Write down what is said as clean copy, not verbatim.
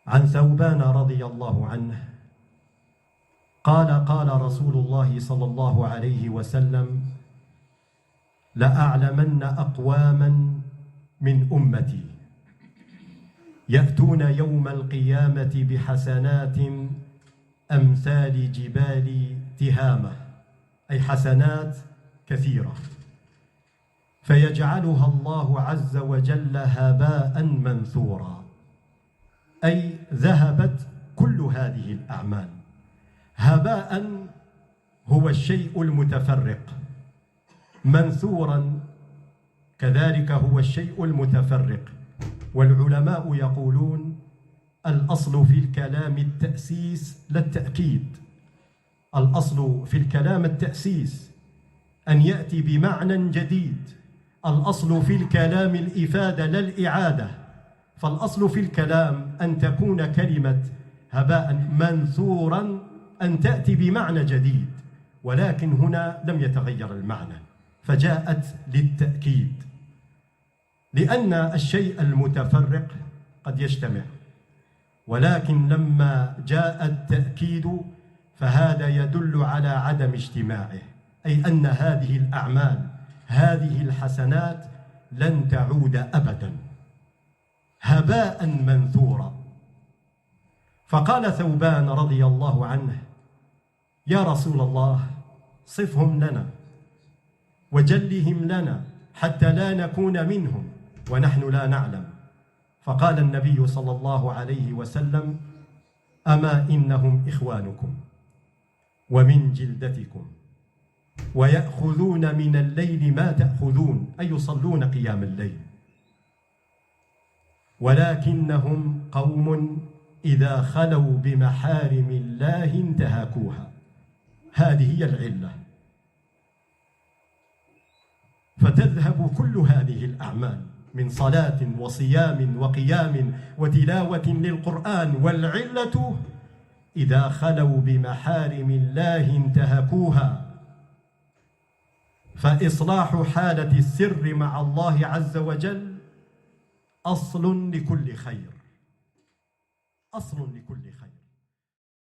عن ثوبان رضي الله عنه قال: قال رسول الله صلى الله عليه وسلم: لأعلمن أقواما من أمتي يأتون يوم القيامة بحسنات أمثال جبال تهامة، أي حسنات كثيرة، فيجعلها الله عز وجل هباء منثورا، أي ذهبت كل هذه الأعمال. هباء هو الشيء المتفرق، منثورا كذلك هو الشيء المتفرق. والعلماء يقولون: الأصل في الكلام التأسيس لا التأكيد. الأصل في الكلام التأسيس، أن يأتي بمعنى جديد. الأصل في الكلام الإفادة لا الإعادة. فالأصل في الكلام أن تكون كلمة هباء منثورا أن تأتي بمعنى جديد، ولكن هنا لم يتغير المعنى فجاءت للتأكيد، لأن الشيء المتفرق قد يجتمع، ولكن لما جاء التأكيد فهذا يدل على عدم اجتماعه، أي أن هذه الأعمال، هذه الحسنات لن تعود أبدا، هباء منثورا. فقال ثوبان رضي الله عنه: يا رسول الله، صفهم لنا وجلهم لنا حتى لا نكون منهم ونحن لا نعلم. فقال النبي صلى الله عليه وسلم: أما إنهم إخوانكم ومن جلدتكم ويأخذون من الليل ما تأخذون، أي يصلون قيام الليل، ولكنهم قوم إذا خلوا بمحارم الله انتهكوها. هذه هي العلة. فتذهب كل هذه الأعمال من صلاة وصيام وقيام وتلاوة للقرآن، والعلة إذا خلوا بمحارم الله انتهكوها. فإصلاح حالة السر مع الله عز وجل أصل لكل خير، أصل لكل خير.